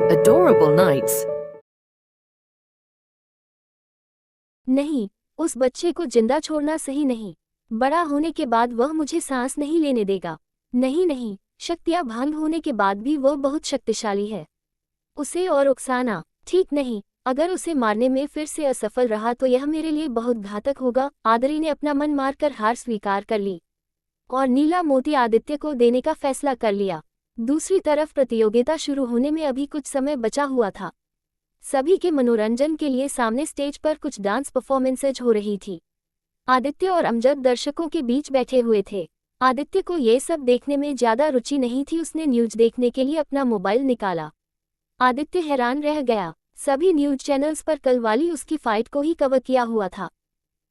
Adorable nights. नहीं, उस बच्चे को जिंदा छोड़ना सही नहीं। बड़ा होने के बाद वह मुझे सांस नहीं लेने देगा। नहीं नहीं, शक्तियां भंग होने के बाद भी वह बहुत शक्तिशाली है। उसे और उकसाना ठीक नहीं। अगर उसे मारने में फिर से असफल रहा तो यह मेरे लिए बहुत घातक होगा। आदरी ने अपना मन मारकर हार स्वीकार कर ली और नीला मोती आदित्य को देने का फैसला कर लिया। दूसरी तरफ प्रतियोगिता शुरू होने में अभी कुछ समय बचा हुआ था। सभी के मनोरंजन के लिए सामने स्टेज पर कुछ डांस परफॉर्मेंसेज हो रही थी। आदित्य और अमजद दर्शकों के बीच बैठे हुए थे। आदित्य को ये सब देखने में ज्यादा रुचि नहीं थी। उसने न्यूज देखने के लिए अपना मोबाइल निकाला। आदित्य हैरान रह गया। सभी न्यूज चैनल्स पर कल वाली उसकी फाइट को ही कवर किया हुआ था।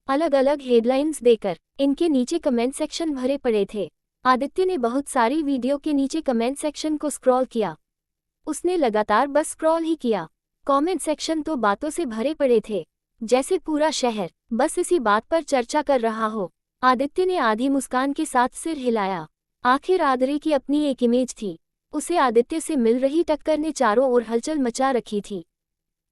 अलग अलग हेडलाइंस देकर इनके नीचे कमेंट सेक्शन भरे पड़े थे। आदित्य ने बहुत सारी वीडियो के नीचे कमेंट सेक्शन को स्क्रॉल किया। उसने लगातार बस स्क्रॉल ही किया। कमेंट सेक्शन तो बातों से भरे पड़े थे, जैसे पूरा शहर बस इसी बात पर चर्चा कर रहा हो। आदित्य ने आधी मुस्कान के साथ सिर हिलाया। आखिर आदरी की अपनी एक इमेज थी। उसे आदित्य से मिल रही टक्कर ने चारों ओर हलचल मचा रखी थी।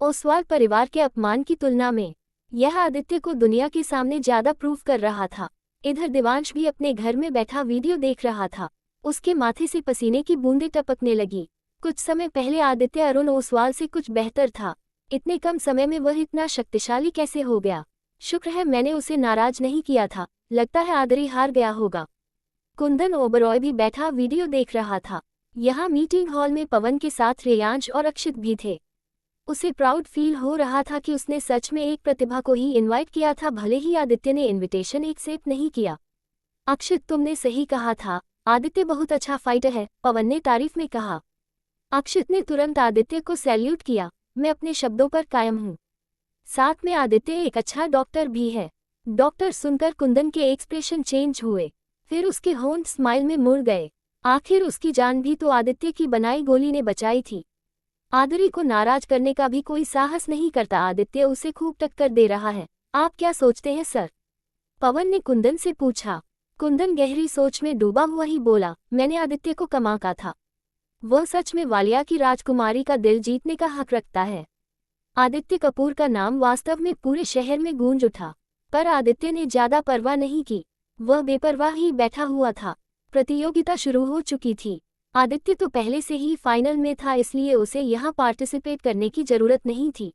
ओसवाल परिवार के अपमान की तुलना में यह आदित्य को दुनिया के सामने ज्यादा प्रूफ कर रहा था। इधर दिवांश भी अपने घर में बैठा वीडियो देख रहा था। उसके माथे से पसीने की बूंदें टपकने लगी। कुछ समय पहले आदित्य अरुण ओसवाल से कुछ बेहतर था। इतने कम समय में वह इतना शक्तिशाली कैसे हो गया? शुक्र है मैंने उसे नाराज नहीं किया था। लगता है आदरी हार गया होगा। कुंदन ओबरॉय भी बैठा वीडियो देख रहा था। यहाँ मीटिंग हॉल में पवन के साथ रेयांश और अक्षित भी थे। उसे प्राउड फील हो रहा था कि उसने सच में एक प्रतिभा को ही इनवाइट किया था, भले ही आदित्य ने इनविटेशन एक्सेप्ट नहीं किया। अक्षित, तुमने सही कहा था, आदित्य बहुत अच्छा फाइटर है, पवन ने तारीफ में कहा। अक्षित ने तुरंत आदित्य को सैल्यूट किया। मैं अपने शब्दों पर कायम हूँ। साथ में आदित्य एक अच्छा डॉक्टर भी है। डॉक्टर सुनकर कुंदन के एक्सप्रेशन चेंज हुए, फिर उसके होंठ स्माइल में मुड़ गए। आखिर उसकी जान भी तो आदित्य की बनाई गोली ने बचाई थी। आदरी को नाराज करने का भी कोई साहस नहीं करता। आदित्य उसे खूब टक्कर दे रहा है। आप क्या सोचते हैं सर? पवन ने कुंदन से पूछा। कुंदन गहरी सोच में डूबा हुआ ही बोला, मैंने आदित्य को कमा का था। वह सच में वालिया की राजकुमारी का दिल जीतने का हक रखता है। आदित्य कपूर का नाम वास्तव में पूरे शहर में गूंज उठा, पर आदित्य ने ज्यादा परवाह नहीं की। वह बेपरवाह ही बैठा हुआ था। प्रतियोगिता शुरू हो चुकी थी। आदित्य तो पहले से ही फाइनल में था, इसलिए उसे यहाँ पार्टिसिपेट करने की जरूरत नहीं थी।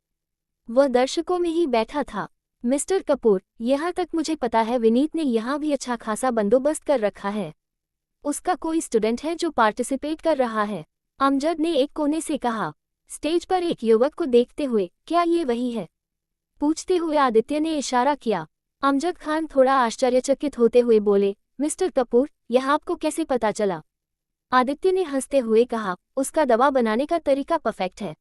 वह दर्शकों में ही बैठा था। मिस्टर कपूर, यहाँ तक मुझे पता है विनीत ने यहाँ भी अच्छा खासा बंदोबस्त कर रखा है। उसका कोई स्टूडेंट है जो पार्टिसिपेट कर रहा है? अमजद ने एक कोने से कहा, स्टेज पर एक युवक को देखते हुए। क्या ये वही है? पूछते हुए आदित्य ने इशारा किया। अमजद खान थोड़ा आश्चर्यचकित होते हुए बोले, मिस्टर कपूर, यह आपको कैसे पता चला? आदित्य ने हंसते हुए कहा, उसका दवा बनाने का तरीका परफेक्ट है।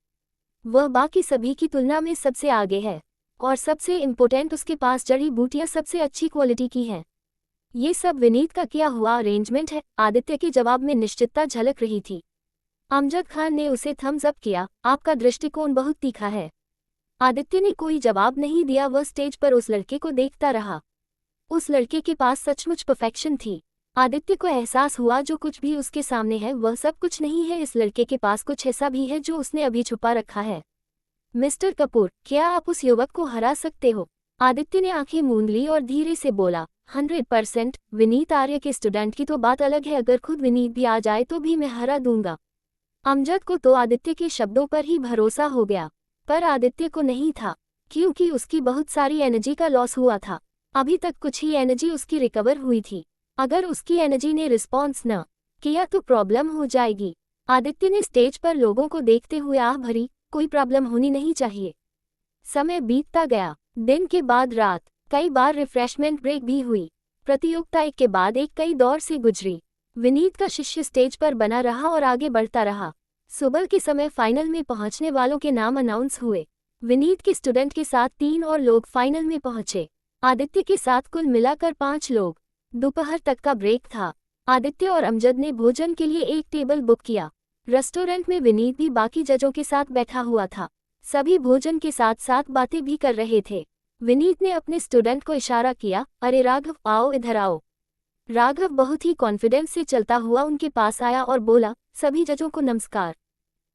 वह बाकी सभी की तुलना में सबसे आगे है, और सबसे इम्पोर्टेंट उसके पास जड़ी बूटियां सबसे अच्छी क्वालिटी की हैं। ये सब विनीत का किया हुआ अरेंजमेंट है। आदित्य के जवाब में निश्चितता झलक रही थी। अमजद खान ने उसे थम्स अप किया। आपका दृष्टिकोण बहुत तीखा है। आदित्य ने कोई जवाब नहीं दिया। वह स्टेज पर उस लड़के को देखता रहा। उस लड़के के पास सचमुच परफेक्शन थी। आदित्य को एहसास हुआ जो कुछ भी उसके सामने है वह सब कुछ नहीं है। इस लड़के के पास कुछ ऐसा भी है जो उसने अभी छुपा रखा है। मिस्टर कपूर, क्या आप उस युवक को हरा सकते हो? आदित्य ने आंखें मूंद ली और धीरे से बोला, 100%। विनीत आर्य के स्टूडेंट की तो बात अलग है, अगर खुद विनीत भी आ जाए तो भी मैं हरा दूंगा। अमजद को तो आदित्य के शब्दों पर ही भरोसा हो गया, पर आदित्य को नहीं था, क्योंकि उसकी बहुत सारी एनर्जी का लॉस हुआ था। अभी तक कुछ ही एनर्जी उसकी रिकवर हुई थी। अगर उसकी एनर्जी ने रिस्पॉन्स न किया तो प्रॉब्लम हो जाएगी। आदित्य ने स्टेज पर लोगों को देखते हुए आह भरी, कोई प्रॉब्लम होनी नहीं चाहिए। समय बीतता गया। दिन के बाद रात, कई बार रिफ्रेशमेंट ब्रेक भी हुई। प्रतियोगिता एक के बाद एक कई दौर से गुजरी। विनीत का शिष्य स्टेज पर बना रहा और आगे बढ़ता रहा। सुबह के समय फाइनल में पहुंचने वालों के नाम अनाउंस हुए। विनीत के स्टूडेंट के साथ 3 और लोग फाइनल में पहुंचे। आदित्य के साथ कुल मिलाकर 5 लोग। दोपहर तक का ब्रेक था। आदित्य और अमजद ने भोजन के लिए एक टेबल बुक किया। रेस्टोरेंट में विनीत भी बाकी जजों के साथ बैठा हुआ था। सभी भोजन के साथ साथ बातें भी कर रहे थे। विनीत ने अपने स्टूडेंट को इशारा किया, अरे राघव, आओ इधर आओ। राघव बहुत ही कॉन्फिडेंस से चलता हुआ उनके पास आया और बोला, सभी जजों को नमस्कार।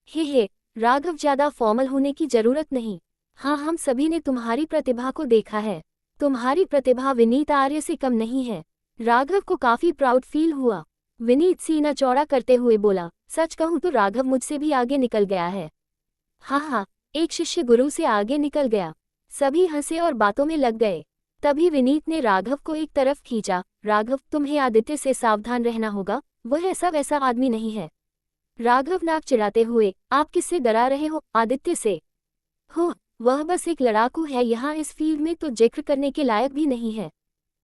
हे राघव, ज्यादा फॉर्मल होने की जरूरत नहीं। हाँ, हम सभी ने तुम्हारी प्रतिभा को देखा है। तुम्हारी प्रतिभा विनीत आर्य से कम नहीं है। राघव को काफी प्राउड फील हुआ। विनीत सीना चौड़ा करते हुए बोला, सच कहूं तो राघव मुझसे भी आगे निकल गया है। हाँ, एक शिष्य गुरु से आगे निकल गया। सभी हंसे और बातों में लग गए। तभी विनीत ने राघव को एक तरफ खींचा। राघव, तुम्हें आदित्य से सावधान रहना होगा, वह ऐसा वैसा आदमी नहीं है। राघव नाक चिढ़ाते हुए, आप किससे डरा रहे हो? आदित्य से। हो, वह बस एक लड़ाकू है, यहाँ इस फील्ड में तो जिक्र करने के लायक भी नहीं है।